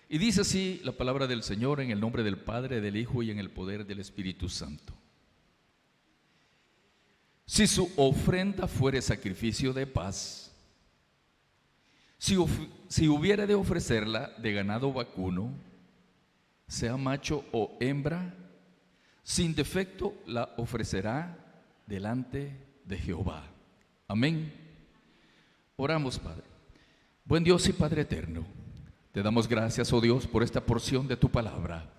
Y dice así la palabra del Señor, en el nombre del Padre, del Hijo y en el poder del Espíritu Santo. Si su ofrenda fuere sacrificio de paz, si hubiere de ofrecerla de ganado vacuno, sea macho o hembra, sin defecto la ofrecerá delante de Jehová. Amén. Oramos, Padre. Buen Dios y Padre eterno, te damos gracias, oh Dios, por esta porción de tu palabra.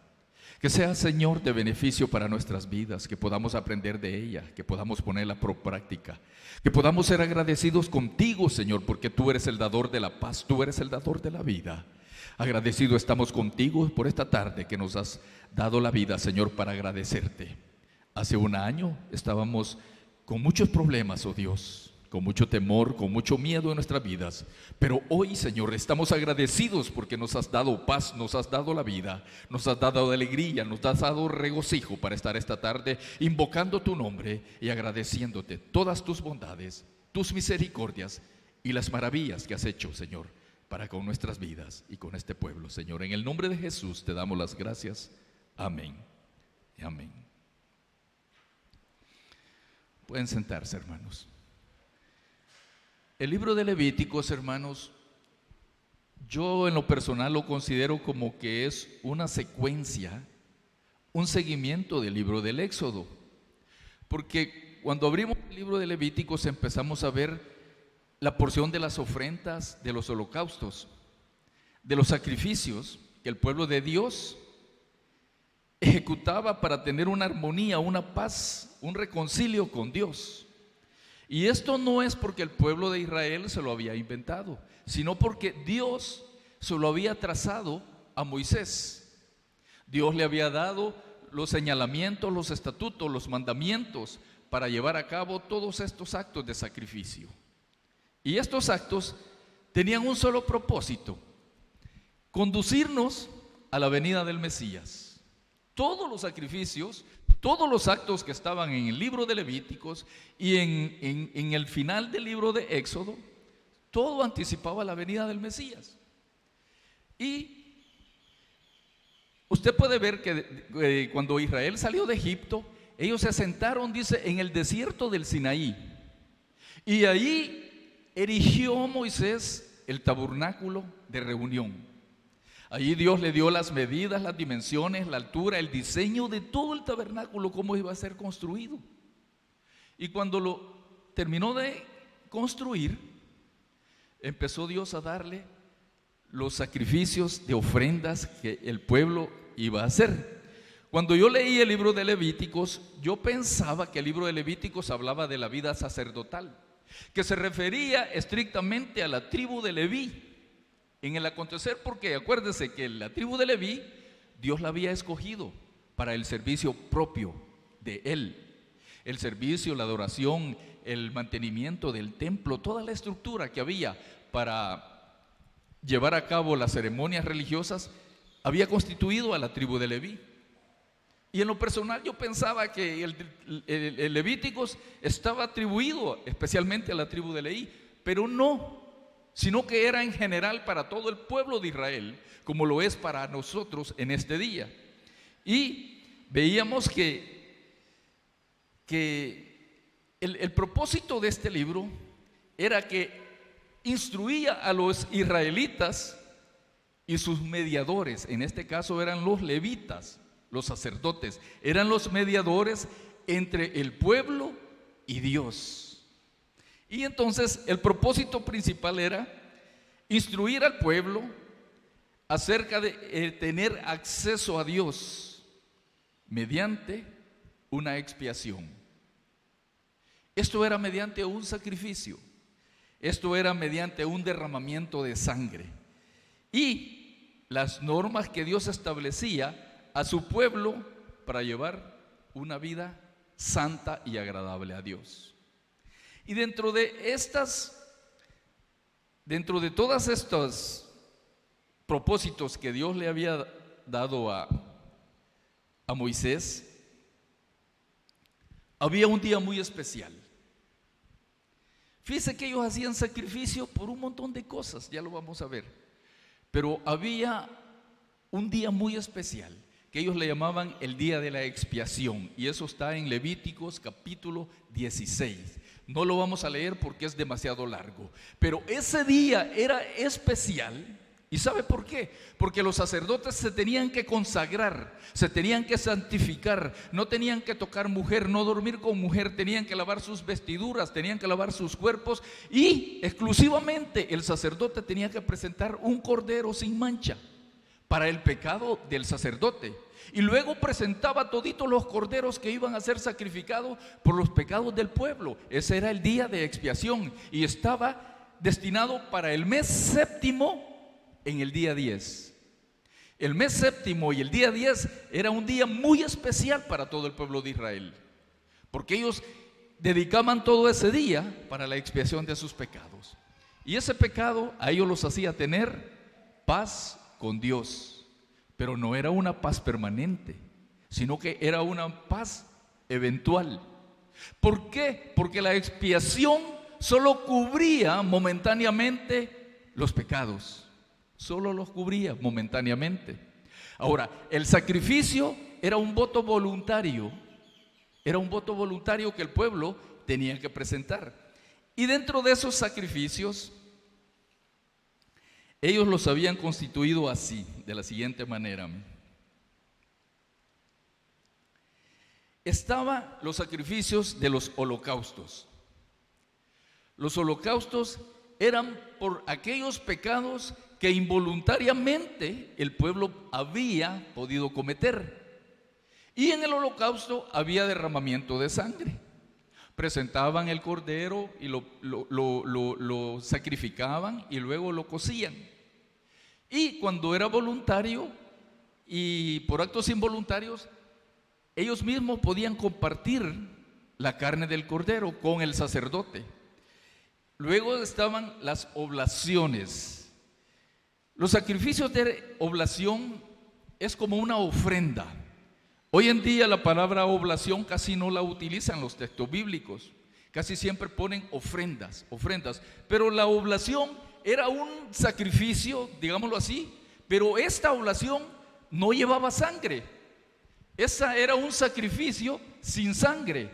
Que sea, Señor, de beneficio para nuestras vidas, que podamos aprender de ella, que podamos ponerla por práctica, que podamos ser agradecidos contigo, Señor, porque tú eres el dador de la paz, tú eres el dador de la vida. Agradecido estamos contigo por esta tarde que nos has dado la vida, Señor, para agradecerte. Hace un año estábamos con muchos problemas, oh Dios, con mucho temor, con mucho miedo en nuestras vidas. Pero hoy, Señor, estamos agradecidos porque nos has dado paz, nos has dado la vida, nos has dado alegría, nos has dado regocijo para estar esta tarde invocando tu nombre y agradeciéndote todas tus bondades, tus misericordias y las maravillas que has hecho, Señor, para con nuestras vidas y con este pueblo, Señor. En el nombre de Jesús te damos las gracias. Amén y amén. Pueden sentarse, hermanos. El libro de Levíticos, hermanos, yo en lo personal lo considero como que es una secuencia, un seguimiento del libro del Éxodo. Porque cuando abrimos el libro de Levíticos empezamos a ver la porción de las ofrendas, de los holocaustos, de los sacrificios que el pueblo de Dios ejecutaba para tener una armonía, una paz, un reconcilio con Dios. Y esto no es porque el pueblo de Israel se lo había inventado, sino porque Dios se lo había trazado a Moisés. Dios le había dado los señalamientos, los estatutos, los mandamientos para llevar a cabo todos estos actos de sacrificio. Y estos actos tenían un solo propósito: conducirnos a la venida del Mesías. Todos los sacrificios, todos los actos que estaban en el libro de Levíticos y en el final del libro de Éxodo, todo anticipaba la venida del Mesías. Y usted puede ver que cuando Israel salió de Egipto, ellos se asentaron, dice, en el desierto del Sinaí. Y ahí erigió Moisés el tabernáculo de reunión. Allí Dios le dio las medidas, las dimensiones, la altura, el diseño de todo el tabernáculo, cómo iba a ser construido. Y cuando lo terminó de construir, empezó Dios a darle los sacrificios de ofrendas que el pueblo iba a hacer. Cuando yo leí el libro de Levíticos, yo pensaba que el libro de Levíticos hablaba de la vida sacerdotal, que se refería estrictamente a la tribu de Leví en el acontecer, porque acuérdense que la tribu de Leví, Dios la había escogido para el servicio propio de él. El servicio, la adoración, el mantenimiento del templo, toda la estructura que había para llevar a cabo las ceremonias religiosas, había constituido a la tribu de Leví. Y en lo personal yo pensaba que el Levíticos estaba atribuido especialmente a la tribu de Leví, pero no, sino que era en general para todo el pueblo de Israel, como lo es para nosotros en este día. Y veíamos que el propósito de este libro era que instruía a los israelitas y sus mediadores. En este caso eran los levitas, los sacerdotes, eran los mediadores entre el pueblo y Dios. Y entonces el propósito principal era instruir al pueblo acerca de tener acceso a Dios mediante una expiación. Esto era mediante un sacrificio, esto era mediante un derramamiento de sangre y las normas que Dios establecía a su pueblo para llevar una vida santa y agradable a Dios. Y dentro de todos estos propósitos que Dios le había dado a Moisés, había un día muy especial. Fíjense que ellos hacían sacrificio por un montón de cosas, ya lo vamos a ver, pero había un día muy especial que ellos le llamaban el día de la expiación, y eso está en Levíticos capítulo 16. No lo vamos a leer porque es demasiado largo, pero ese día era especial. ¿Y sabe por qué? Porque los sacerdotes se tenían que consagrar, se tenían que santificar, no tenían que tocar mujer, no dormir con mujer, tenían que lavar sus vestiduras, tenían que lavar sus cuerpos, y exclusivamente el sacerdote tenía que presentar un cordero sin mancha para el pecado del sacerdote, y luego presentaba toditos los corderos que iban a ser sacrificados por los pecados del pueblo. Ese era el día de expiación y estaba destinado para el mes séptimo, en el día 10. El mes séptimo y el día 10 era un día muy especial para todo el pueblo de Israel, porque ellos dedicaban todo ese día para la expiación de sus pecados, y ese pecado a ellos los hacía tener paz con Dios, pero no era una paz permanente, sino que era una paz eventual. ¿Por qué? Porque la expiación solo cubría momentáneamente los pecados, solo los cubría momentáneamente. Ahora, el sacrificio era un voto voluntario, que el pueblo tenía que presentar, y dentro de esos sacrificios ellos los habían constituido así, de la siguiente manera. Estaban los sacrificios de los holocaustos. Los holocaustos eran por aquellos pecados que involuntariamente el pueblo había podido cometer. Y en el holocausto había derramamiento de sangre. Presentaban el cordero y lo sacrificaban y luego lo cocían. Y cuando era voluntario y por actos involuntarios, ellos mismos podían compartir la carne del cordero con el sacerdote. Luego estaban las oblaciones. Los sacrificios de oblación es como una ofrenda. Hoy en día la palabra oblación casi no la utilizan los textos bíblicos. Casi siempre ponen ofrendas. Pero la oblación era un sacrificio, digámoslo así, pero esta oblación no llevaba sangre. Esa era un sacrificio sin sangre.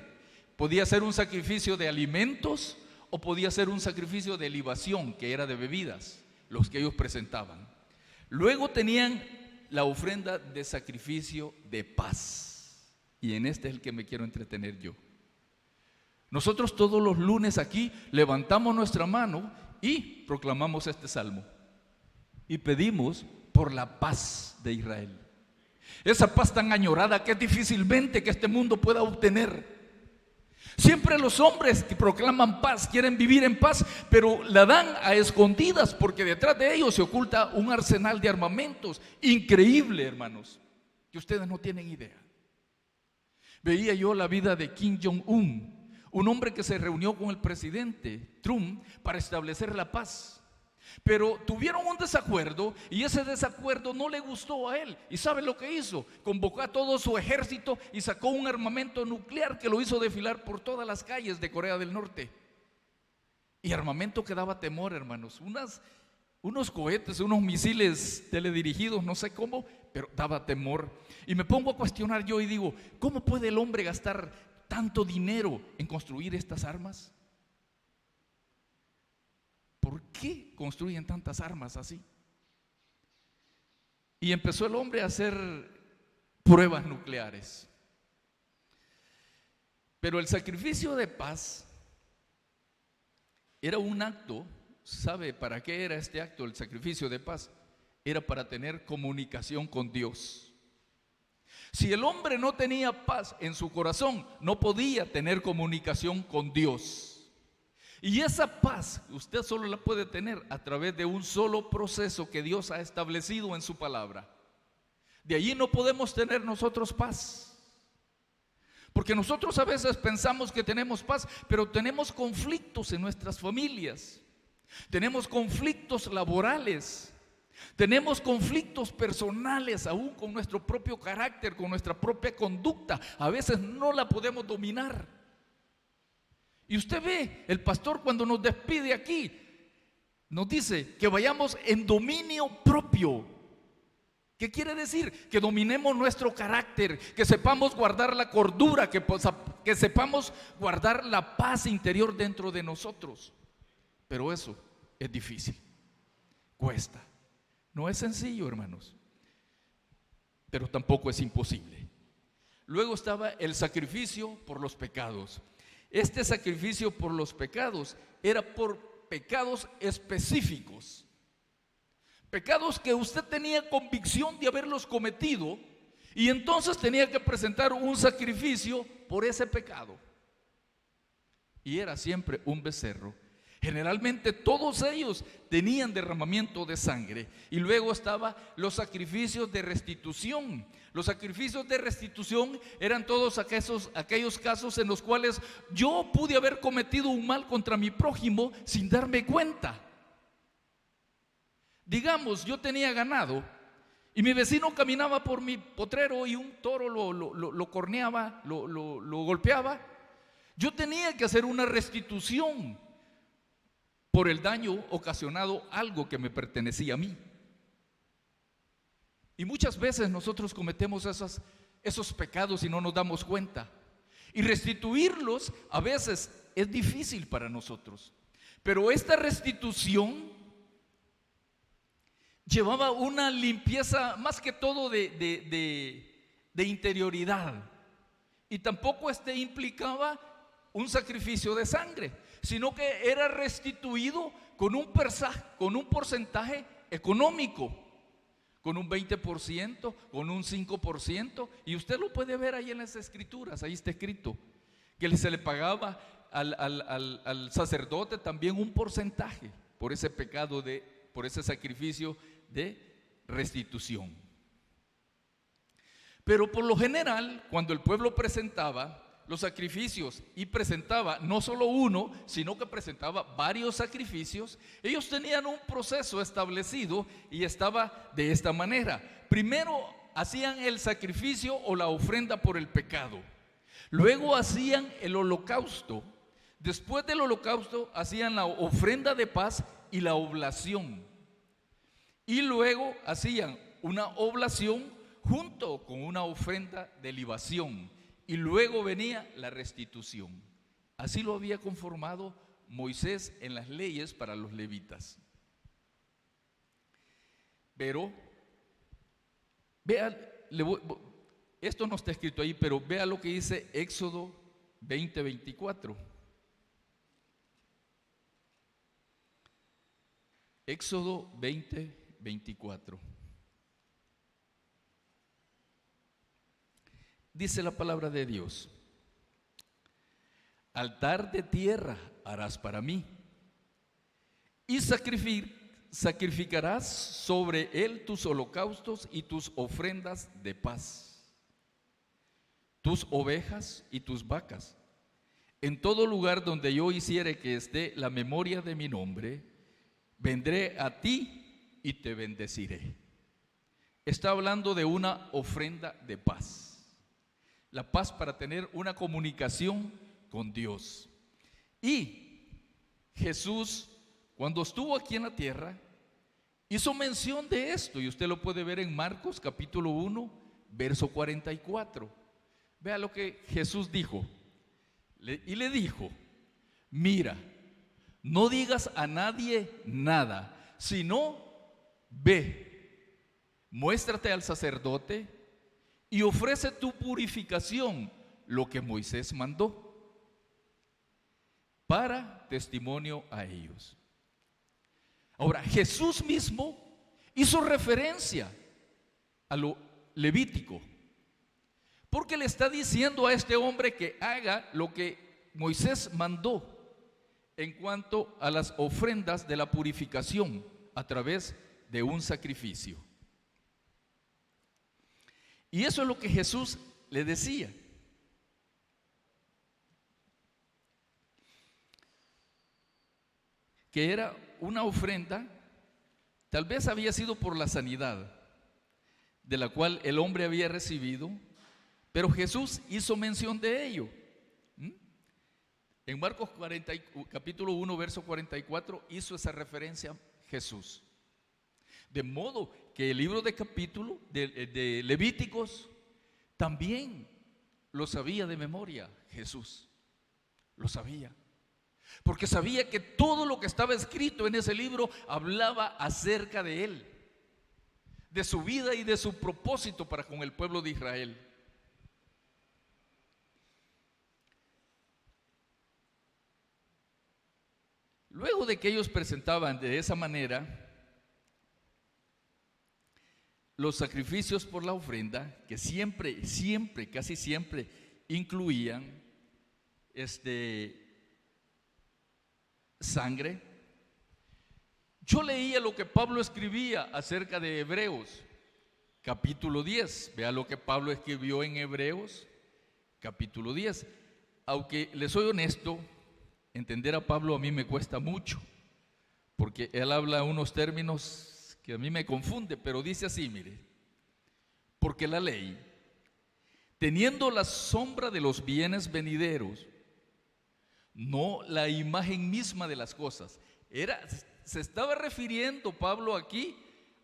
Podía ser un sacrificio de alimentos o podía ser un sacrificio de libación, que era de bebidas, los que ellos presentaban. Luego tenían la ofrenda de sacrificio de paz, y en este es el que me quiero entretener yo. Nosotros todos los lunes aquí levantamos nuestra mano y proclamamos este salmo y pedimos por la paz de Israel, esa paz tan añorada que es difícilmente que este mundo pueda obtener. Siempre los hombres que proclaman paz quieren vivir en paz, pero la dan a escondidas, porque detrás de ellos se oculta un arsenal de armamentos increíble, hermanos, que ustedes no tienen idea. Veía yo la vida de Kim Jong-un, un hombre que se reunió con el presidente Trump para establecer la paz, pero tuvieron un desacuerdo y ese desacuerdo no le gustó a él. ¿Y sabe lo que hizo? Convocó a todo su ejército y sacó un armamento nuclear que lo hizo desfilar por todas las calles de Corea del Norte. Y armamento que daba temor, hermanos, unos cohetes, unos misiles teledirigidos, no sé cómo, pero daba temor. Y me pongo a cuestionar yo y digo, ¿cómo puede el hombre gastar tanto dinero en construir estas armas? ¿Por qué construyen tantas armas así? Y empezó el hombre a hacer pruebas nucleares. Pero el sacrificio de paz era un acto. ¿Sabe para qué era este acto, el sacrificio de paz? Era para tener comunicación con Dios. Si el hombre no tenía paz en su corazón, no podía tener comunicación con Dios. Y esa paz usted solo la puede tener a través de un solo proceso que Dios ha establecido en su palabra. De allí no podemos tener nosotros paz, porque nosotros a veces pensamos que tenemos paz, pero tenemos conflictos en nuestras familias, tenemos conflictos laborales, tenemos conflictos personales, aún con nuestro propio carácter, con nuestra propia conducta. A veces no la podemos dominar. Y usted ve, el pastor cuando nos despide aquí, nos dice que vayamos en dominio propio, que ¿Qué quiere decir? Que dominemos nuestro carácter, que sepamos guardar la cordura, que sepamos guardar la paz interior dentro de nosotros. Pero eso es difícil, cuesta. No es sencillo, hermanos, pero tampoco es imposible. Luego estaba el sacrificio por los pecados. Este sacrificio por los pecados era por pecados específicos. Pecados que usted tenía convicción de haberlos cometido, y entonces tenía que presentar un sacrificio por ese pecado. Y era siempre un becerro. Generalmente todos ellos tenían derramamiento de sangre. Y luego estaban los sacrificios de restitución. Los sacrificios de restitución eran todos aquellos casos en los cuales yo pude haber cometido un mal contra mi prójimo sin darme cuenta. Digamos, yo tenía ganado y mi vecino caminaba por mi potrero y un toro lo corneaba, lo golpeaba. Yo tenía que hacer una restitución por el daño ocasionado, algo que me pertenecía a mí. Y muchas veces nosotros cometemos esos pecados y no nos damos cuenta. Y restituirlos a veces es difícil para nosotros. Pero esta restitución llevaba una limpieza más que todo de interioridad. Y tampoco implicaba un sacrificio de sangre, sino que era restituido con un porcentaje económico, con un 20%, con un 5%. Y usted lo puede ver ahí en las escrituras, ahí está escrito, que se le pagaba al sacerdote también un porcentaje por ese pecado, por ese sacrificio de restitución. Pero por lo general, cuando el pueblo presentaba los sacrificios y presentaba no solo uno, sino que presentaba varios sacrificios, ellos tenían un proceso establecido y estaba de esta manera. Primero hacían el sacrificio o la ofrenda por el pecado. Luego hacían el holocausto. Después del holocausto hacían la ofrenda de paz y la oblación. Y luego hacían una oblación junto con una ofrenda de libación. Y luego venía la restitución. Así lo había conformado Moisés en las leyes para los levitas. Pero, vea, esto no está escrito ahí, pero vea lo que dice Éxodo 20:24. Éxodo 20:24. Dice la palabra de Dios: altar de tierra harás para mí, y sacrificarás sobre él tus holocaustos y tus ofrendas de paz, tus ovejas y tus vacas. En todo lugar donde yo hiciere que esté la memoria de mi nombre, vendré a ti y te bendeciré. Está hablando de una ofrenda de paz. La paz para tener una comunicación con Dios. Y Jesús, cuando estuvo aquí en la tierra, hizo mención de esto, y usted lo puede ver en Marcos capítulo 1, verso 44. Vea lo que Jesús dijo. Y le dijo: mira, no digas a nadie nada, sino ve, muéstrate al sacerdote y ofrece tu purificación, lo que Moisés mandó, para testimonio a ellos. Ahora, Jesús mismo hizo referencia a lo levítico, porque le está diciendo a este hombre que haga lo que Moisés mandó en cuanto a las ofrendas de la purificación a través de un sacrificio. Y eso es lo que Jesús le decía. Que era una ofrenda, tal vez había sido por la sanidad de la cual el hombre había recibido, pero Jesús hizo mención de ello. En Marcos capítulo 1, verso 44, hizo esa referencia Jesús. De modo que el libro de Levíticos también lo sabía de memoria Jesús. Lo sabía. Porque sabía que todo lo que estaba escrito en ese libro hablaba acerca de él, de su vida y de su propósito para con el pueblo de Israel. Luego de que ellos presentaban de esa manera los sacrificios por la ofrenda, que siempre, casi siempre incluían sangre, yo leía lo que Pablo escribía acerca de Hebreos, capítulo 10. Vea lo que Pablo escribió en Hebreos, capítulo 10. Aunque les soy honesto, entender a Pablo a mí me cuesta mucho, porque él habla unos términos que a mí me confunde, pero dice así, mire: porque la ley, teniendo la sombra de los bienes venideros, no la imagen misma de las cosas. Se estaba refiriendo Pablo aquí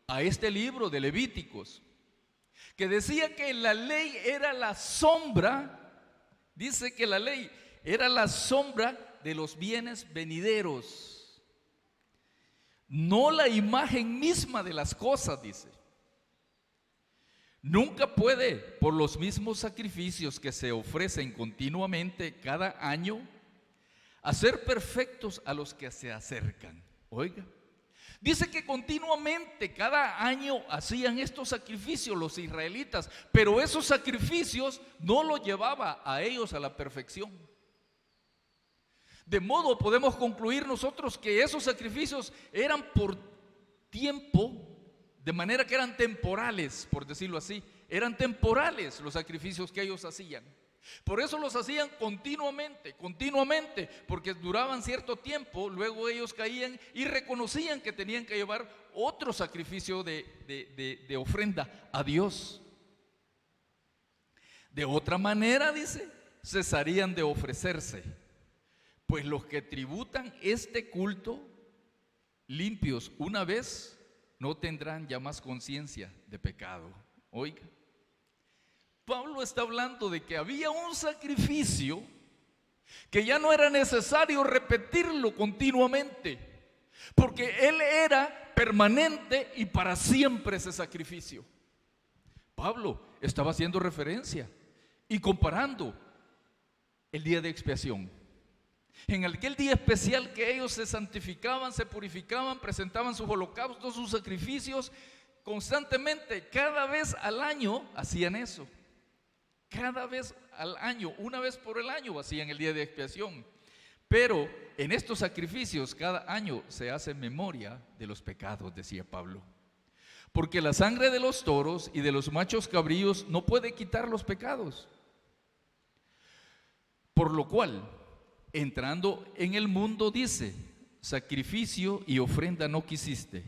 a este libro de Levíticos, que decía que la ley era la sombra, dice que la ley era la sombra de los bienes venideros, no la imagen misma de las cosas, dice. Nunca puede, por los mismos sacrificios que se ofrecen continuamente cada año, hacer perfectos a los que se acercan. Oiga, dice que continuamente cada año hacían estos sacrificios los israelitas, pero esos sacrificios no los llevaba a ellos a la perfección. De modo podemos concluir nosotros que esos sacrificios eran por tiempo, de manera que eran temporales, por decirlo así. Eran temporales los sacrificios que ellos hacían. Por eso los hacían continuamente, porque duraban cierto tiempo, luego ellos caían y reconocían que tenían que llevar otro sacrificio de ofrenda a Dios. De otra manera, dice, cesarían de ofrecerse, pues los que tributan este culto limpios una vez no tendrán ya más conciencia de pecado. Oiga, Pablo está hablando de que había un sacrificio que ya no era necesario repetirlo continuamente, porque él era permanente y para siempre ese sacrificio. Pablo estaba haciendo referencia y comparando el día de expiación. En aquel día especial que ellos se santificaban, se purificaban, presentaban sus holocaustos, sus sacrificios constantemente, cada vez al año hacían eso. Cada vez al año, una vez por el año hacían el día de expiación. Pero en estos sacrificios cada año se hace memoria de los pecados, decía Pablo. Porque la sangre de los toros y de los machos cabríos no puede quitar los pecados. Por lo cual, entrando en el mundo, dice: sacrificio y ofrenda no quisiste,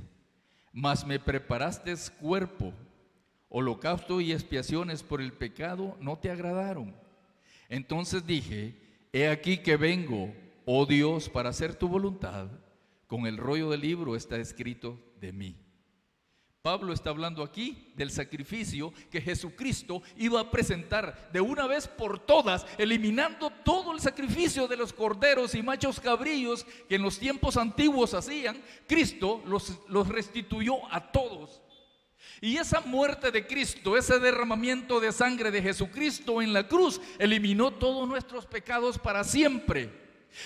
mas me preparaste cuerpo. Holocausto y expiaciones por el pecado no te agradaron. Entonces dije: he aquí que vengo, oh Dios, para hacer tu voluntad. Con el rollo del libro está escrito de mí. Pablo está hablando aquí del sacrificio que Jesucristo iba a presentar de una vez por todas, eliminando todo el sacrificio de los corderos y machos cabríos que en los tiempos antiguos hacían. Cristo los restituyó a todos. Y esa muerte de Cristo, ese derramamiento de sangre de Jesucristo en la cruz, eliminó todos nuestros pecados para siempre.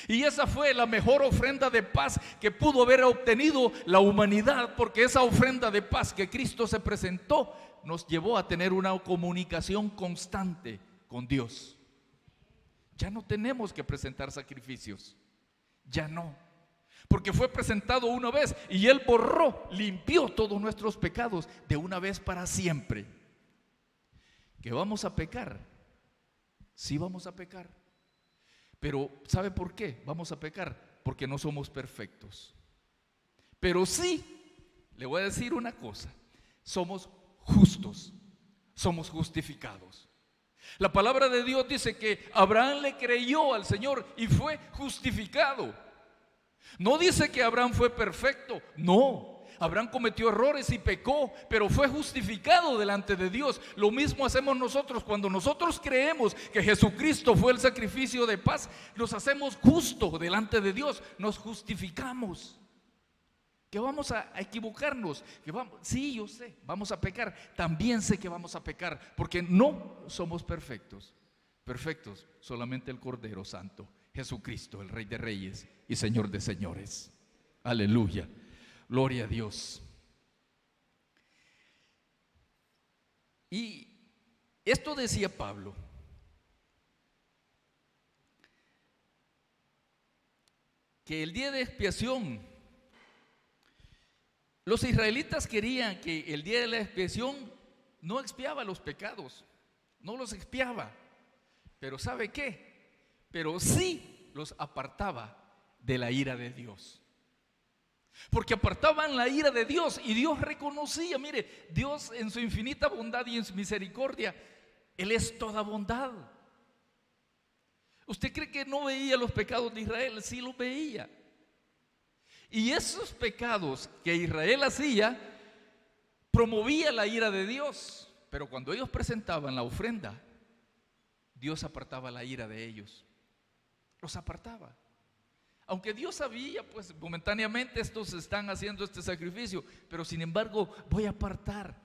Y esa fue la mejor ofrenda de paz que pudo haber obtenido la humanidad, porque esa ofrenda de paz que Cristo se presentó nos llevó a tener una comunicación constante con Dios. Ya no tenemos que presentar sacrificios, ya no, porque fue presentado una vez y Él borró, limpió todos nuestros pecados de una vez para siempre. ¿Que vamos a pecar? Sí, vamos a pecar. Pero ¿sabe por qué vamos a pecar? Porque no somos perfectos. Pero sí, le voy a decir una cosa: somos justos, somos justificados. La palabra de Dios dice que Abraham le creyó al Señor y fue justificado. No dice que Abraham fue perfecto, no. Abraham cometió errores y pecó, pero fue justificado delante de Dios. Lo mismo hacemos nosotros. Cuando nosotros creemos que Jesucristo fue el sacrificio de paz, nos hacemos justos delante de Dios, nos justificamos. Que vamos a equivocarnos, sí, yo sé, vamos a pecar. También sé que vamos a pecar, porque no somos perfectos. Perfectos solamente el Cordero Santo, Jesucristo, el Rey de Reyes y Señor de Señores. Aleluya, gloria a Dios. Y esto decía Pablo: que el día de expiación, los israelitas querían que el día de la expiación no expiaba los pecados, no los expiaba, pero ¿sabe qué? Pero sí los apartaba de la ira de Dios. Porque apartaban la ira de Dios y Dios reconocía, mire, Dios en su infinita bondad y en su misericordia, Él es toda bondad. ¿Usted cree que no veía los pecados de Israel? Sí los veía. Y esos pecados que Israel hacía promovía la ira de Dios. Pero cuando ellos presentaban la ofrenda, Dios apartaba la ira de ellos. Los apartaba. Aunque Dios sabía, pues momentáneamente estos están haciendo este sacrificio, pero sin embargo voy a apartar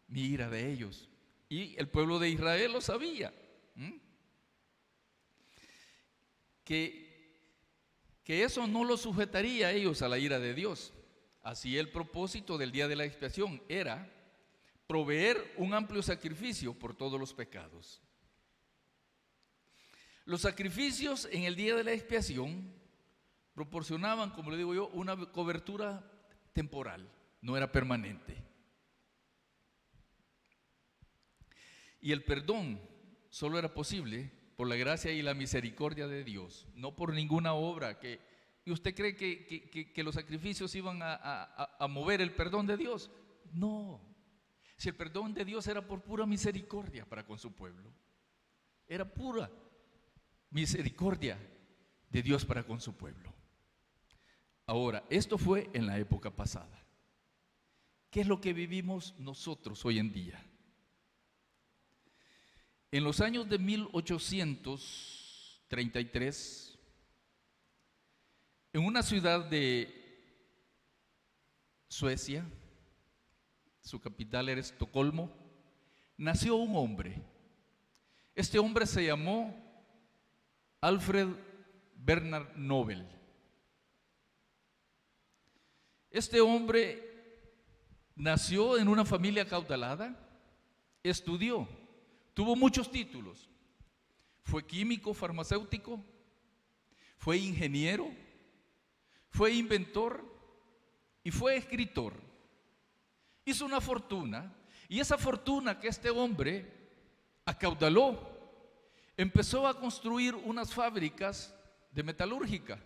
mi ira de ellos. Y el pueblo de Israel lo sabía. Que eso no los sujetaría a ellos a la ira de Dios. Así el propósito del día de la expiación era proveer un amplio sacrificio por todos los pecados. Los sacrificios en el día de la expiación proporcionaban, como le digo yo, una cobertura temporal, no era permanente. Y el perdón solo era posible por la gracia y la misericordia de Dios, no por ninguna obra. ¿Y usted cree que los sacrificios iban a mover el perdón de Dios? No. Si el perdón de Dios era por pura misericordia para con su pueblo, era pura misericordia de Dios para con su pueblo. Ahora, esto fue en la época pasada. ¿Qué es lo que vivimos nosotros hoy en día? En los años de 1833, en una ciudad de Suecia, su capital era Estocolmo, nació un hombre. Este hombre se llamó Alfred Bernard Nobel. Este hombre nació en una familia acaudalada, estudió, tuvo muchos títulos, fue químico, farmacéutico, fue ingeniero, fue inventor y fue escritor. Hizo una fortuna, y esa fortuna que este hombre acaudaló, empezó a construir unas fábricas de metalúrgica.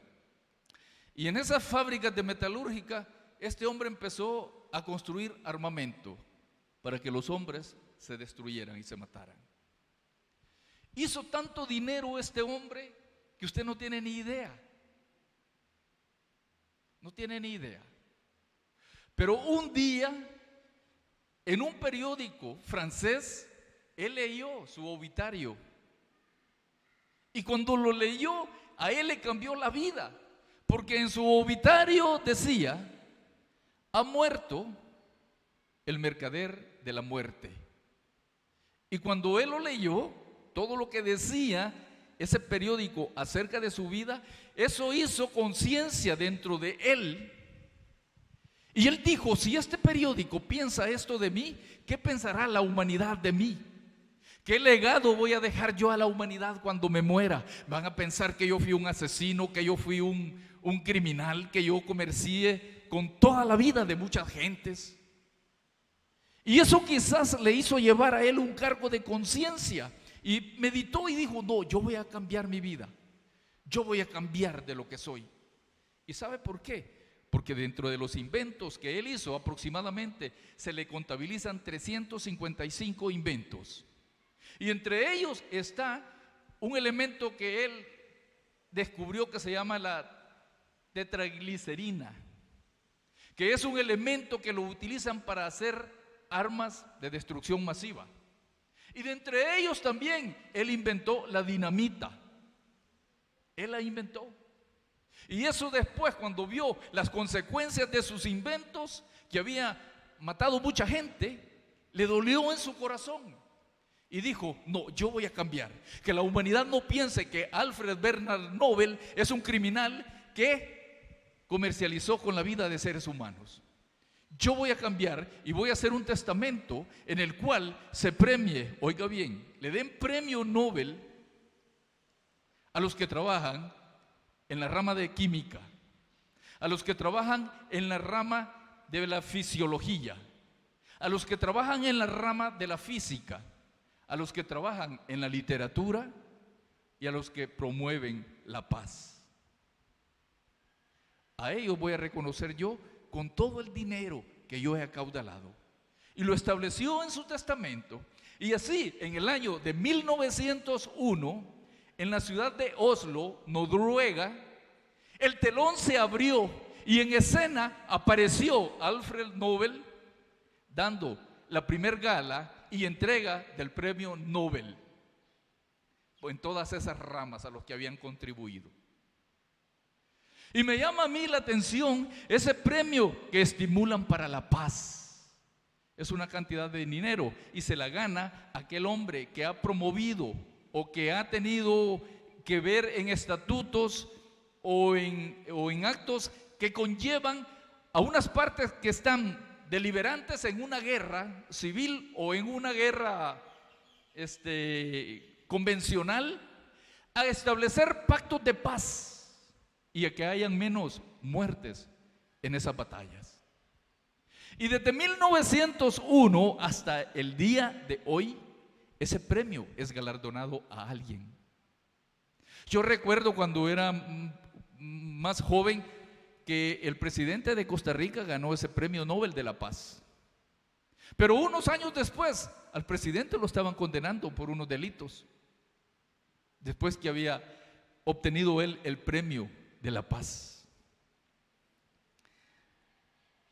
Y en esas fábricas de metalúrgica, este hombre empezó a construir armamento para que los hombres se destruyeran y se mataran. Hizo tanto dinero este hombre que usted no tiene ni idea. No tiene ni idea. Pero un día, en un periódico francés, él leyó su obituario. Y cuando lo leyó, a él le cambió la vida. Porque en su obituario decía: ha muerto el mercader de la muerte. Y cuando él lo leyó, todo lo que decía ese periódico acerca de su vida, eso hizo conciencia dentro de él. Y él dijo: si este periódico piensa esto de mí, ¿qué pensará la humanidad de mí? ¿Qué legado voy a dejar yo a la humanidad cuando me muera? Van a pensar que yo fui un asesino, que yo fui un criminal, que yo comercié con toda la vida de muchas gentes. Y eso quizás le hizo llevar a él un cargo de conciencia. Y meditó y dijo: no, yo voy a cambiar mi vida. Yo voy a cambiar de lo que soy. ¿Y sabe por qué? Porque dentro de los inventos que él hizo, aproximadamente se le contabilizan 355 inventos. Y entre ellos está un elemento que él descubrió que se llama la tetraglicerina, que es un elemento que lo utilizan para hacer armas de destrucción masiva. Y de entre ellos también él inventó la dinamita. Él la inventó. Y eso después, cuando vio las consecuencias de sus inventos, que había matado mucha gente, le dolió en su corazón. Y dijo, no, yo voy a cambiar. Que la humanidad no piense que Alfred Bernard Nobel es un criminal que comercializó con la vida de seres humanos. Yo voy a cambiar y voy a hacer un testamento en el cual se premie, oiga bien, le den premio Nobel a los que trabajan en la rama de química, a los que trabajan en la rama de la fisiología, a los que trabajan en la rama de la física, a los que trabajan en la literatura y a los que promueven la paz. A ellos voy a reconocer yo con todo el dinero que yo he acaudalado. Y lo estableció en su testamento. Y así, en el año de 1901, en la ciudad de Oslo, Noruega, el telón se abrió y en escena apareció Alfred Nobel dando la primer gala y entrega del premio Nobel en todas esas ramas a los que habían contribuido. Y me llama a mí la atención ese premio que estimulan para la paz. Es una cantidad de dinero y se la gana aquel hombre que ha promovido o que ha tenido que ver en estatutos o en actos que conllevan a unas partes que están deliberantes en una guerra civil o en una guerra convencional, a establecer pactos de paz y a que hayan menos muertes en esas batallas. Y desde 1901 hasta el día de hoy, ese premio es galardonado a alguien. Yo recuerdo cuando era más joven que el presidente de Costa Rica ganó ese premio Nobel de la Paz. Pero unos años después, al presidente lo estaban condenando por unos delitos, después que había obtenido él el premio de la paz.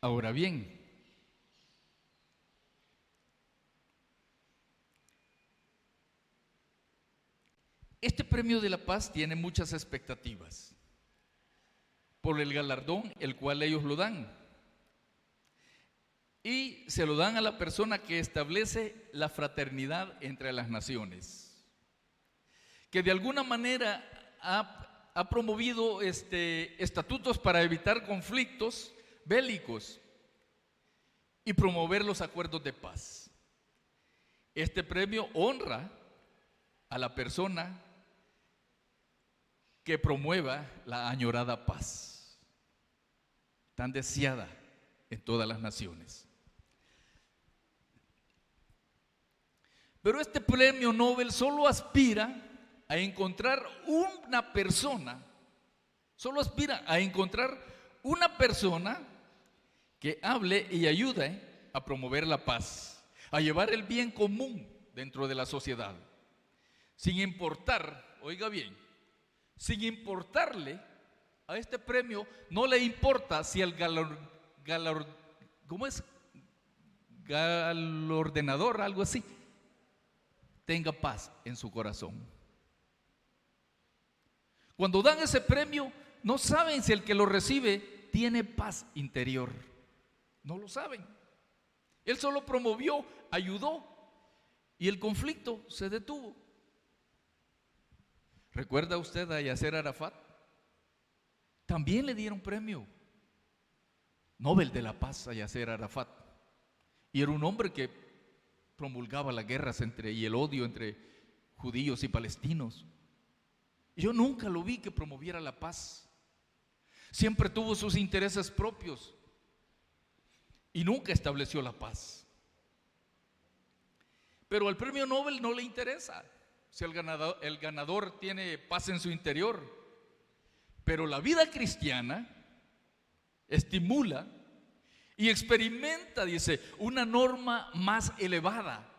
Ahora bien, este premio de la paz tiene muchas expectativas por el galardón el cual ellos lo dan. Y se lo dan a la persona que establece la fraternidad entre las naciones, que de alguna manera ha promovido estatutos para evitar conflictos bélicos y promover los acuerdos de paz. Este premio honra a la persona que promueva la añorada paz, tan deseada en todas las naciones. Pero este premio Nobel solo aspira a encontrar una persona, que hable y ayude a promover la paz, a llevar el bien común dentro de la sociedad, sin importar, oiga bien, sin importarle a este premio, no le importa si el galardonador, algo así, tenga paz en su corazón. Cuando dan ese premio, no saben si el que lo recibe tiene paz interior. No lo saben. Él solo promovió, ayudó y el conflicto se detuvo. ¿Recuerda usted a Yasser Arafat? También le dieron premio Nobel de la Paz a Yasser Arafat. Y era un hombre que promulgaba las guerras y el odio entre judíos y palestinos. Yo nunca lo vi que promoviera la paz. Siempre tuvo sus intereses propios y nunca estableció la paz. Pero al premio Nobel no le interesa si el ganador tiene paz en su interior. Pero la vida cristiana estimula y experimenta, dice, una norma más elevada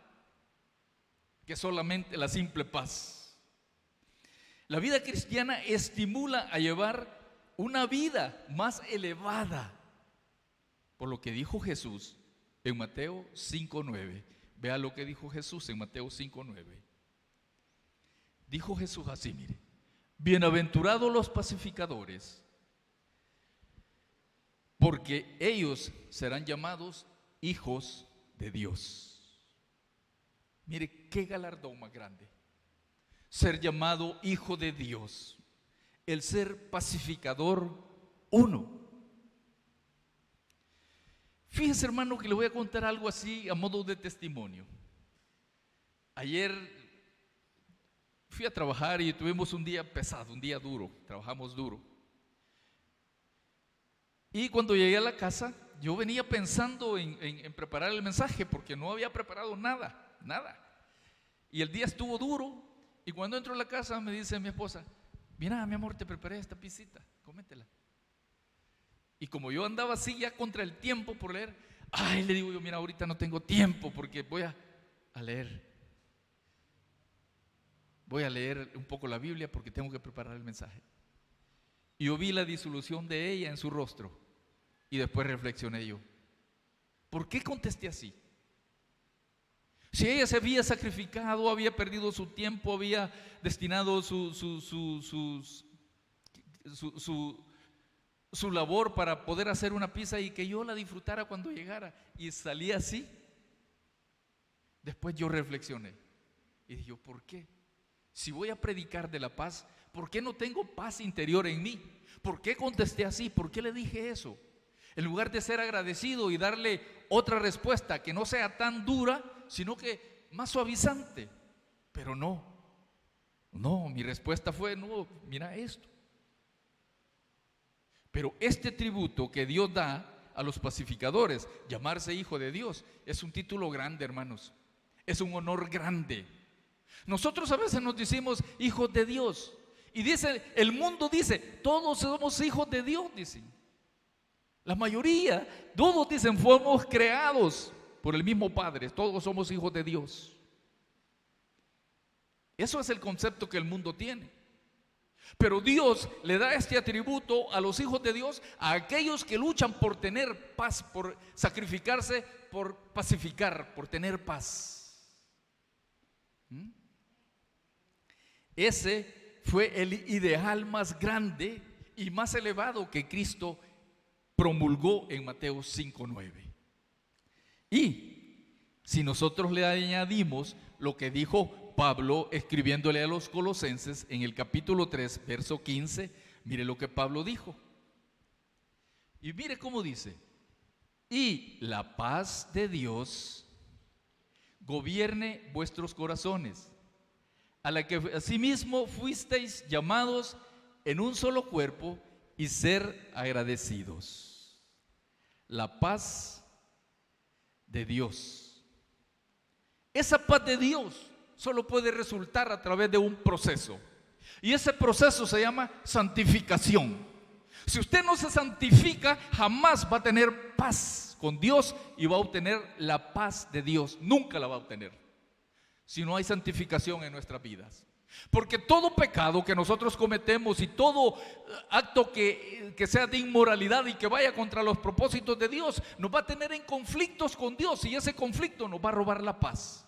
que solamente la simple paz. La vida cristiana estimula a llevar una vida más elevada por lo que dijo Jesús en Mateo 5:9. Vea lo que dijo Jesús en Mateo 5:9. Dijo Jesús así, mire: bienaventurados los pacificadores, porque ellos serán llamados hijos de Dios. Mire qué galardón más grande, ser llamado hijo de Dios, el ser pacificador uno. Fíjese, hermano, que le voy a contar algo así a modo de testimonio. Ayer fui a trabajar y tuvimos un día pesado, un día duro, trabajamos duro. Y cuando llegué a la casa, yo venía pensando en preparar el mensaje, porque no había preparado nada. Y el día estuvo duro, y cuando entro a la casa me dice mi esposa: mira, mi amor, te preparé esta pisita, cómetela. Y como yo andaba así ya contra el tiempo por leer, le digo yo: mira, ahorita no tengo tiempo porque voy a leer. Voy a leer un poco la Biblia porque tengo que preparar el mensaje. Y yo vi la disolución de ella en su rostro. Y después reflexioné yo: ¿por qué contesté así? Si ella se había sacrificado, había perdido su tiempo, había destinado su labor para poder hacer una pizza y que yo la disfrutara cuando llegara, y salí así. Después yo reflexioné y dije: ¿por qué? Si voy a predicar de la paz, ¿por qué no tengo paz interior en mí? ¿Por qué contesté así? ¿Por qué le dije eso? En lugar de ser agradecido y darle otra respuesta que no sea tan dura, sino que más suavizante. Pero no, mi respuesta fue: no, mira esto. Pero este tributo que Dios da a los pacificadores, llamarse hijo de Dios, es un título grande, hermanos. Es un honor grande. Nosotros a veces nos decimos hijos de Dios, y dice, el mundo dice, todos somos hijos de Dios, dicen. La mayoría, todos dicen, fuimos creados por el mismo Padre, todos somos hijos de Dios. Eso es el concepto que el mundo tiene. Pero Dios le da este atributo a los hijos de Dios, a aquellos que luchan por tener paz, por sacrificarse, por pacificar, por tener paz. Ese fue el ideal más grande y más elevado que Cristo promulgó en Mateo 5:9. Y si nosotros le añadimos lo que dijo Pablo escribiéndole a los Colosenses en el capítulo 3, verso 15, mire lo que Pablo dijo. Y mire cómo dice: y la paz de Dios gobierne vuestros corazones, a la que asimismo fuisteis llamados en un solo cuerpo, y ser agradecidos. La paz de Dios. Esa paz de Dios solo puede resultar a través de un proceso, y ese proceso se llama santificación. Si usted no se santifica, jamás va a tener paz con Dios y va a obtener la paz de Dios. Nunca la va a obtener si no hay santificación en nuestras vidas. Porque todo pecado que nosotros cometemos y todo acto que sea de inmoralidad y que vaya contra los propósitos de Dios, nos va a tener en conflictos con Dios, y ese conflicto nos va a robar la paz.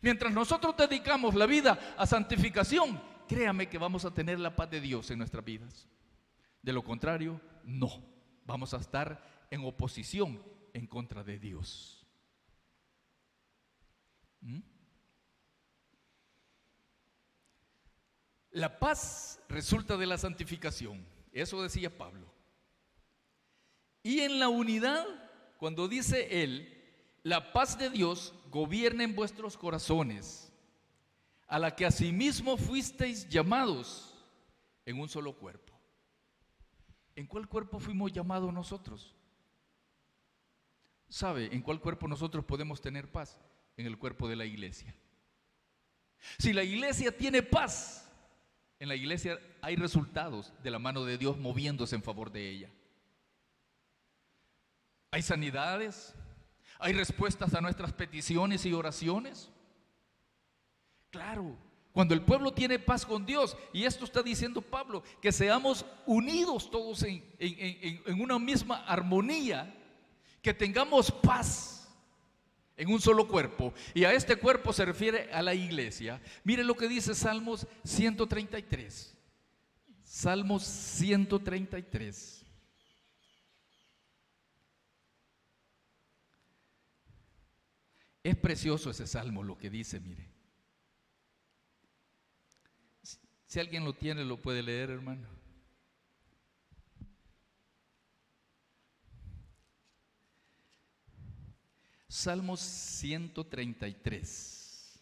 Mientras nosotros dedicamos la vida a santificación, créame que vamos a tener la paz de Dios en nuestras vidas. De lo contrario, no. Vamos a estar en oposición en contra de Dios. La paz resulta de la santificación. Eso decía Pablo. Y en la unidad, cuando dice él, la paz de Dios gobierna en vuestros corazones, a la que asimismo fuisteis llamados en un solo cuerpo. ¿En cuál cuerpo fuimos llamados nosotros? ¿Sabe en cuál cuerpo nosotros podemos tener paz? En el cuerpo de la iglesia. Si la iglesia tiene paz, en la iglesia hay resultados de la mano de Dios moviéndose en favor de ella. Hay sanidades, hay respuestas a nuestras peticiones y oraciones. Claro, cuando el pueblo tiene paz con Dios, y esto está diciendo Pablo, que seamos unidos todos en una misma armonía, que tengamos paz en un solo cuerpo. Y a este cuerpo se refiere a la iglesia. Mire lo que dice Salmos 133. Salmos 133. Es precioso ese salmo, lo que dice, mire. Si alguien lo tiene, lo puede leer, hermano. Salmos 133.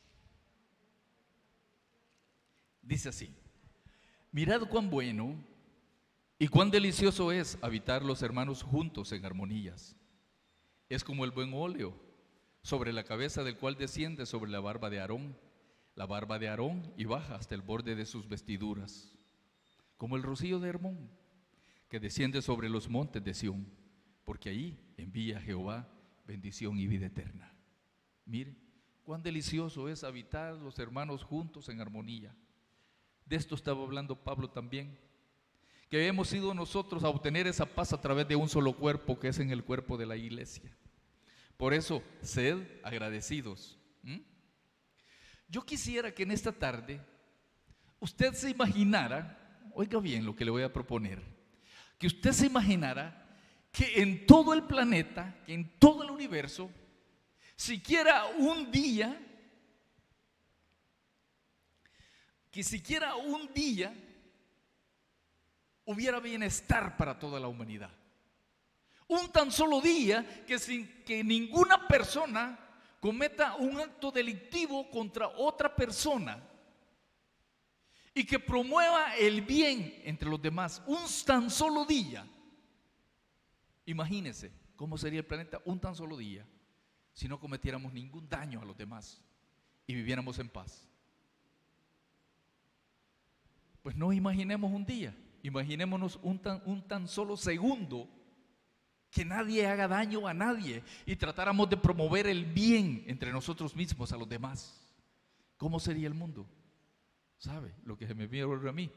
Dice así: mirad cuán bueno y cuán delicioso es habitar los hermanos juntos en armonías. Es como el buen óleo sobre la cabeza del cual desciende sobre la barba de Aarón, y baja hasta el borde de sus vestiduras, como el rocío de Hermón, que desciende sobre los montes de Sión, porque ahí envía Jehová bendición y vida eterna. Mire, cuán delicioso es habitar los hermanos juntos en armonía. De esto estaba hablando Pablo también, que hemos ido nosotros a obtener esa paz a través de un solo cuerpo, que es en el cuerpo de la iglesia. Por eso, sed agradecidos. Yo quisiera que en esta tarde usted se imaginara, oiga bien lo que le voy a proponer, que usted se imaginara que en todo el planeta, que en todo el universo, siquiera un día hubiera bienestar para toda la humanidad. Un tan solo día que sin que ninguna persona cometa un acto delictivo contra otra persona y que promueva el bien entre los demás. Un tan solo día. Imagínense cómo sería el planeta un tan solo día si no cometiéramos ningún daño a los demás y viviéramos en paz. Pues no imaginemos un día, imaginémonos un tan solo segundo que nadie haga daño a nadie y tratáramos de promover el bien entre nosotros mismos a los demás. ¿Cómo sería el mundo? ¿Sabe lo que se me viene a mí?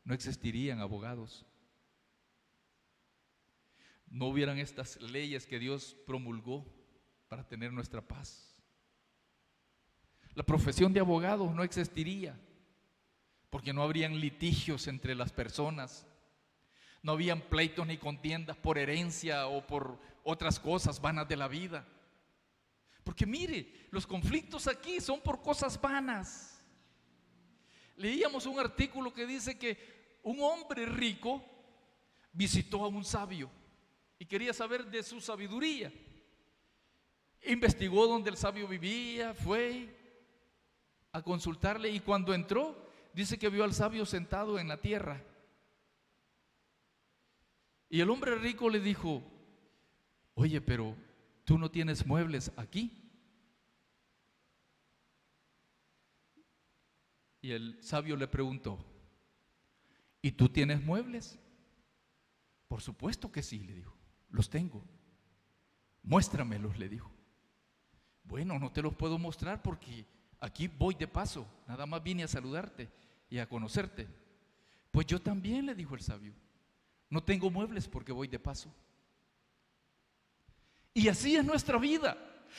No existirían abogados. No hubieran estas leyes que Dios promulgó para tener nuestra paz. La profesión de abogado no existiría, porque no habrían litigios entre las personas. No habían pleitos ni contiendas por herencia o por otras cosas vanas de la vida. Porque mire, los conflictos aquí son por cosas vanas. Leíamos un artículo que dice que un hombre rico visitó a un sabio y quería saber de su sabiduría. Investigó donde el sabio vivía, fue a consultarle, y cuando entró, dice que vio al sabio sentado en la tierra. Y el hombre rico le dijo: oye, pero tú no tienes muebles aquí. Y el sabio le preguntó: ¿y tú tienes muebles? Por supuesto que sí, le dijo, los tengo. Muéstramelos, le dijo. Bueno, no te los puedo mostrar porque aquí voy de paso, nada más vine a saludarte y a conocerte. Pues yo también, le dijo el sabio, no tengo muebles porque voy de paso. Y así es nuestra vida,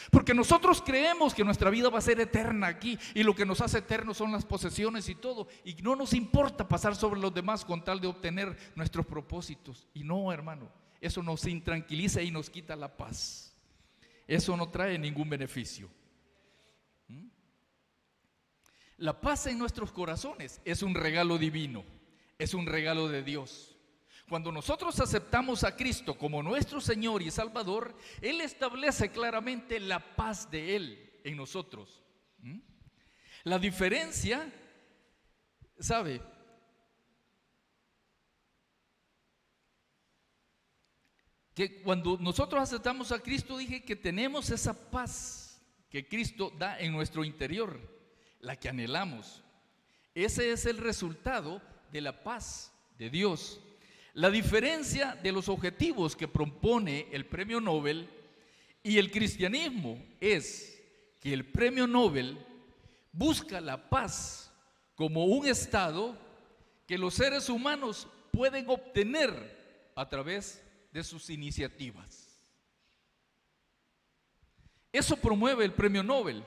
porque nosotros creemos que nuestra vida va a ser eterna aquí, y lo que nos hace eternos son las posesiones y todo, y no nos importa pasar sobre los demás con tal de obtener nuestros propósitos. Y no, hermano, eso nos intranquiliza y nos quita la paz. Eso no trae ningún beneficio. La paz en nuestros corazones es un regalo divino, es un regalo de Dios. Cuando nosotros aceptamos a Cristo como nuestro Señor y Salvador, Él establece claramente la paz de Él en nosotros. La diferencia, ¿sabe? Que cuando nosotros aceptamos a Cristo, dije que tenemos esa paz que Cristo da en nuestro interior, la que anhelamos. Ese es el resultado de la paz de Dios. La diferencia de los objetivos que propone el premio Nobel y el cristianismo es que el premio Nobel busca la paz como un estado que los seres humanos pueden obtener a través de sus iniciativas. Eso promueve el premio Nobel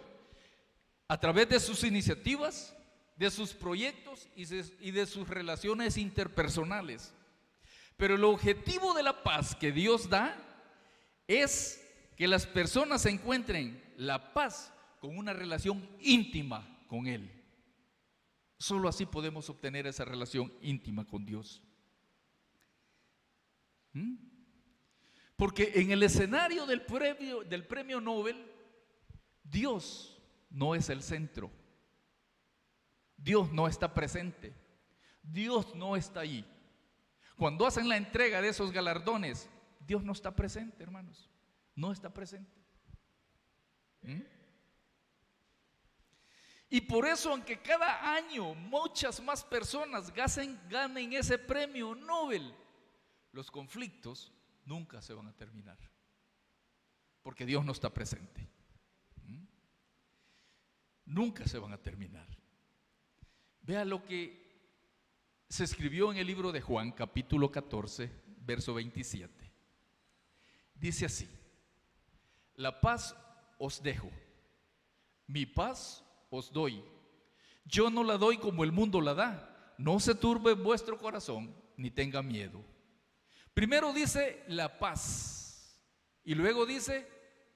a través de sus iniciativas, de sus proyectos y de sus relaciones interpersonales. Pero el objetivo de la paz que Dios da es que las personas encuentren la paz con una relación íntima con Él. Solo así podemos obtener esa relación íntima con Dios. Porque en el escenario del premio Nobel, Dios no es el centro. Dios no está presente. Dios no está ahí. Cuando hacen la entrega de esos galardones, Dios no está presente, hermanos. No está presente. Y por eso, aunque cada año muchas más personas ganen ese premio Nobel, los conflictos nunca se van a terminar, porque Dios no está presente. Nunca se van a terminar. Vea lo que se escribió en el libro de Juan, capítulo 14, verso 27. Dice así: la paz os dejo, mi paz os doy. Yo no la doy como el mundo la da. No se turbe vuestro corazón, ni tenga miedo. Primero dice la paz y luego dice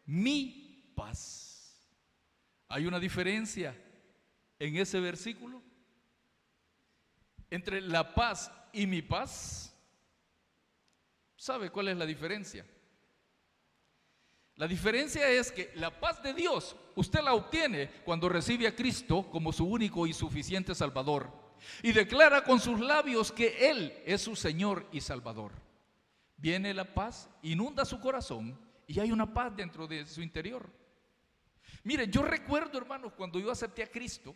mi paz. Hay una diferencia en ese versículo entre la paz y mi paz. ¿Sabe cuál es la diferencia? La diferencia es que la paz de Dios usted la obtiene cuando recibe a Cristo como su único y suficiente Salvador y declara con sus labios que Él es su Señor y Salvador. Viene la paz, inunda su corazón y hay una paz dentro de su interior. Mire, yo recuerdo, hermanos, cuando yo acepté a Cristo,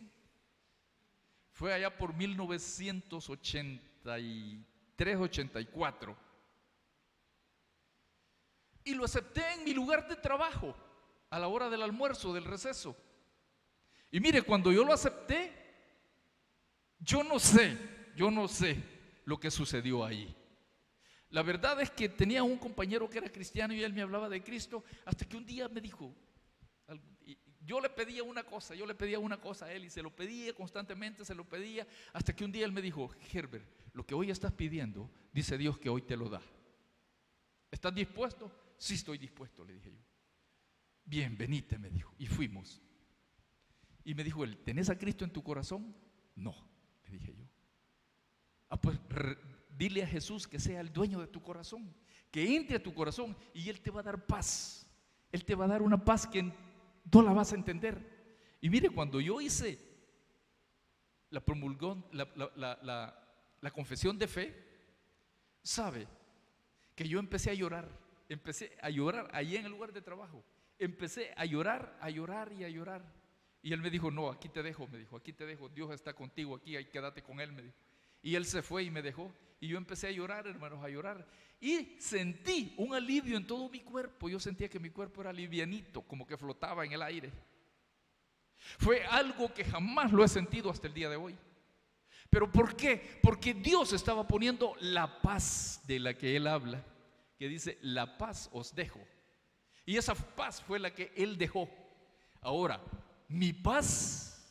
fue allá por 1983, 84. Y lo acepté en mi lugar de trabajo, a la hora del almuerzo, del receso. Y mire, cuando yo lo acepté, yo no sé lo que sucedió ahí. La verdad es que tenía un compañero que era cristiano y él me hablaba de Cristo, hasta que un día me dijo, yo le pedía una cosa a él y se lo pedía constantemente, hasta que un día él me dijo: Herbert, lo que hoy estás pidiendo, dice Dios que hoy te lo da. ¿Estás dispuesto? Sí, estoy dispuesto, le dije yo. Bien, venite, me dijo, y fuimos. Y me dijo él: ¿tenés a Cristo en tu corazón? No, le dije yo. Pues dile a Jesús que sea el dueño de tu corazón, que entre a tu corazón y Él te va a dar paz. Él te va a dar una paz que no la vas a entender. Y mire, cuando yo hice la confesión de fe, sabe que yo empecé a llorar allí en el lugar de trabajo. Empecé a llorar y a llorar. Y él me dijo: no, aquí te dejo, Dios está contigo aquí, ahí quédate con Él, me dijo. Y él se fue y me dejó. Y yo empecé a llorar, hermanos, a llorar. Y sentí un alivio en todo mi cuerpo. Yo sentía que mi cuerpo era livianito, como que flotaba en el aire. Fue algo que jamás lo he sentido hasta el día de hoy. ¿Pero por qué? Porque Dios estaba poniendo la paz de la que Él habla, que dice: la paz os dejo. Y esa paz fue la que Él dejó. Ahora, mi paz,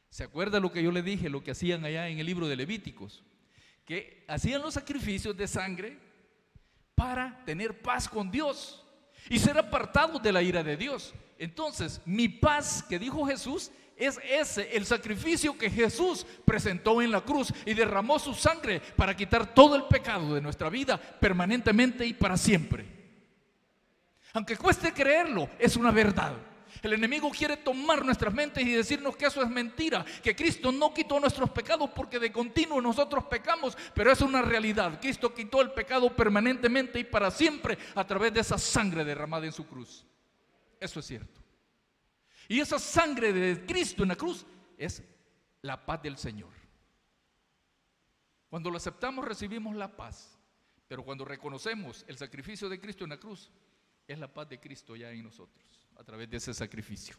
¿se acuerda lo que yo le dije, lo que hacían allá en el libro de Levíticos? Que hacían los sacrificios de sangre para tener paz con Dios y ser apartados de la ira de Dios. Entonces, mi paz que dijo Jesús es el sacrificio que Jesús presentó en la cruz y derramó su sangre para quitar todo el pecado de nuestra vida permanentemente y para siempre. Aunque cueste creerlo, es una verdad. El enemigo quiere tomar nuestras mentes y decirnos que eso es mentira, que Cristo no quitó nuestros pecados porque de continuo nosotros pecamos, pero es una realidad. Cristo quitó el pecado permanentemente y para siempre a través de esa sangre derramada en su cruz. Eso es cierto. Y esa sangre de Cristo en la cruz es la paz del Señor. Cuando lo aceptamos, recibimos la paz, pero cuando reconocemos el sacrificio de Cristo en la cruz, es la paz de Cristo ya en nosotros, a través de ese sacrificio.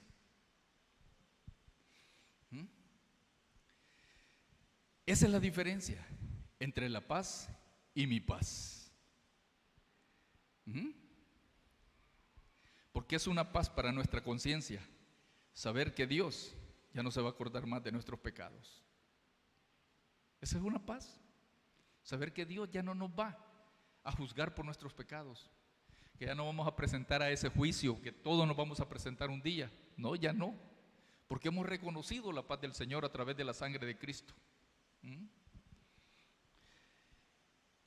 Esa es la diferencia entre la paz y mi paz. porque es una paz para nuestra conciencia, saber que Dios ya no se va a acordar más de nuestros pecados. Esa es una paz, saber que Dios ya no nos va a juzgar por nuestros pecados, que ya no vamos a presentar a ese juicio, que todos nos vamos a presentar un día. No, ya no, porque hemos reconocido la paz del Señor a través de la sangre de Cristo.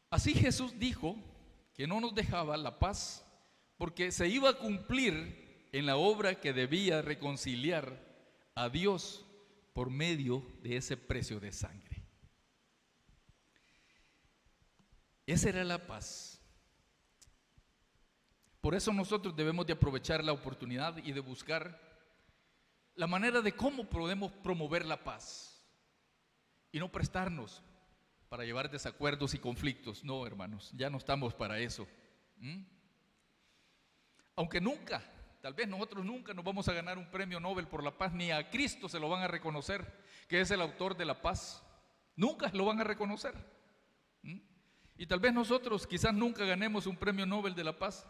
Así Jesús dijo que no nos dejaba la paz, porque se iba a cumplir en la obra que debía reconciliar a Dios por medio de ese precio de sangre. Esa era la paz. Por eso nosotros debemos de aprovechar la oportunidad y de buscar la manera de cómo podemos promover la paz y no prestarnos para llevar desacuerdos y conflictos. No, hermanos, ya no estamos para eso. Aunque nunca, tal vez nosotros nunca nos vamos a ganar un premio Nobel por la paz, ni a Cristo se lo van a reconocer, que es el autor de la paz. Nunca lo van a reconocer. Y tal vez nosotros quizás nunca ganemos un premio Nobel de la paz,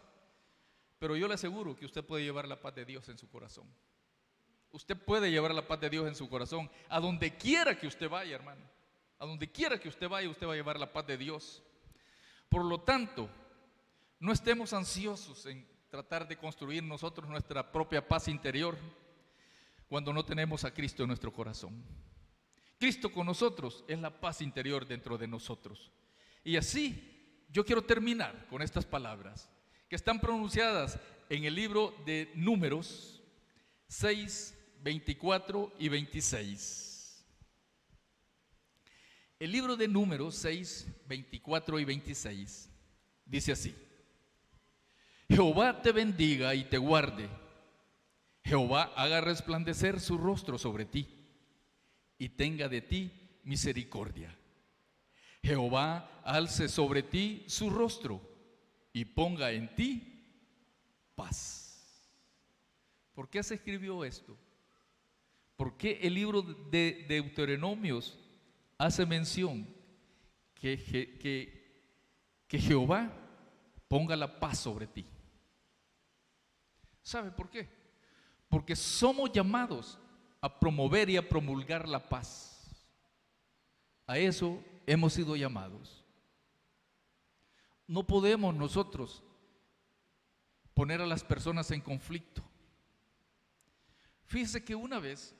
pero yo le aseguro que usted puede llevar la paz de Dios en su corazón. Usted puede llevar la paz de Dios en su corazón. A donde quiera que usted vaya, hermano. A donde quiera que usted vaya, usted va a llevar la paz de Dios. Por lo tanto, no estemos ansiosos en tratar de construir nosotros nuestra propia paz interior cuando no tenemos a Cristo en nuestro corazón. Cristo con nosotros es la paz interior dentro de nosotros. Y así yo quiero terminar con estas palabras que están pronunciadas en el libro de Números 6, 24 y 26. El libro de Números 6, 24 y 26 dice así: Jehová te bendiga y te guarde. Jehová haga resplandecer su rostro sobre ti y tenga de ti misericordia. Jehová alce sobre ti su rostro y ponga en ti paz. ¿Por qué se escribió esto? ¿Por qué el libro de Deuteronomios hace mención que Jehová ponga la paz sobre ti? ¿Sabe por qué? Porque somos llamados a promover y a promulgar la paz. A eso hemos sido llamados. No podemos nosotros poner a las personas en conflicto. Fíjese que una vez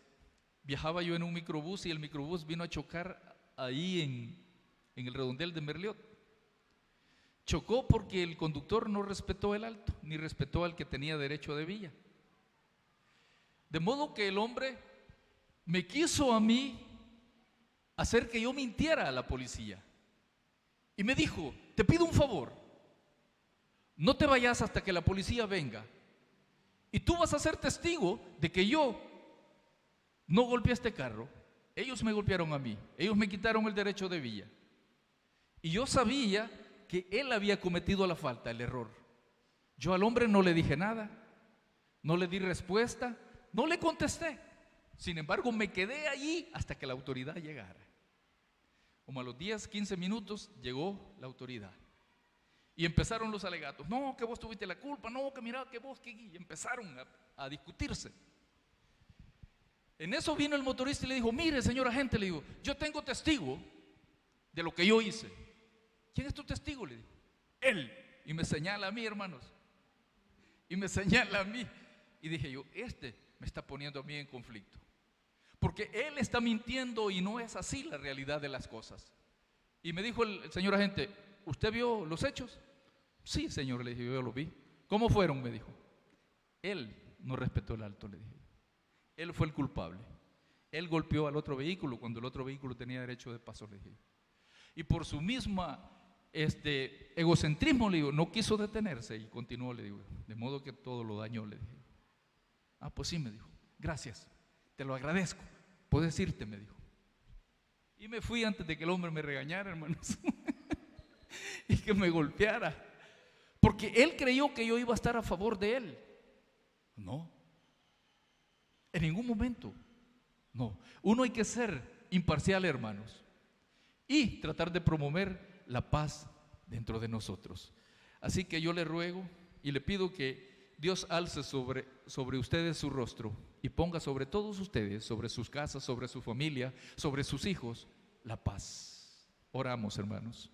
viajaba yo en un microbús y el microbús vino a chocar ahí en el redondel de Merliot. Chocó porque el conductor no respetó el alto, ni respetó al que tenía derecho de vía. De modo que el hombre me quiso a mí hacer que yo mintiera a la policía. Y me dijo: te pido un favor, no te vayas hasta que la policía venga. Y tú vas a ser testigo de que yo no golpeé este carro. Ellos me golpearon a mí, ellos me quitaron el derecho de vía. Y yo sabía que él había cometido la falta, el error. Yo al hombre no le dije nada, no le di respuesta, no le contesté. Sin embargo, me quedé allí hasta que la autoridad llegara. Como a los 10, 15 minutos llegó la autoridad. Y empezaron los alegatos. No, que vos tuviste la culpa, no, que mira, que vos, que... Y empezaron a discutirse. En eso vino el motorista y le dijo: mire, señor agente, le digo, yo tengo testigo de lo que yo hice. ¿Quién es tu testigo?, le dijo. Él. Y me señala a mí, hermanos. Y me señala a mí. Y dije yo: este me está poniendo a mí en conflicto. Porque él está mintiendo y no es así la realidad de las cosas. Y me dijo el señor agente: ¿usted vio los hechos? Sí, señor, le dije, yo lo vi. ¿Cómo fueron?, me dijo. Él no respetó el alto, le dije. Él fue el culpable. Él golpeó al otro vehículo cuando el otro vehículo tenía derecho de paso, le dije. Y por su misma egocentrismo, le digo, no quiso detenerse y continuó, le digo. De modo que todo lo dañó, le dije. Ah, pues sí, me dijo. Gracias, te lo agradezco. Puedes irte, me dijo. Y me fui antes de que el hombre me regañara, hermanos. Y que me golpeara. Porque él creyó que yo iba a estar a favor de él. No. En ningún momento. No. Uno hay que ser imparcial, hermanos. Y tratar de promover la paz dentro de nosotros. Así que yo le ruego y le pido que Dios alce sobre ustedes su rostro y ponga sobre todos ustedes, sobre sus casas, sobre su familia, sobre sus hijos, la paz. Oramos, hermanos.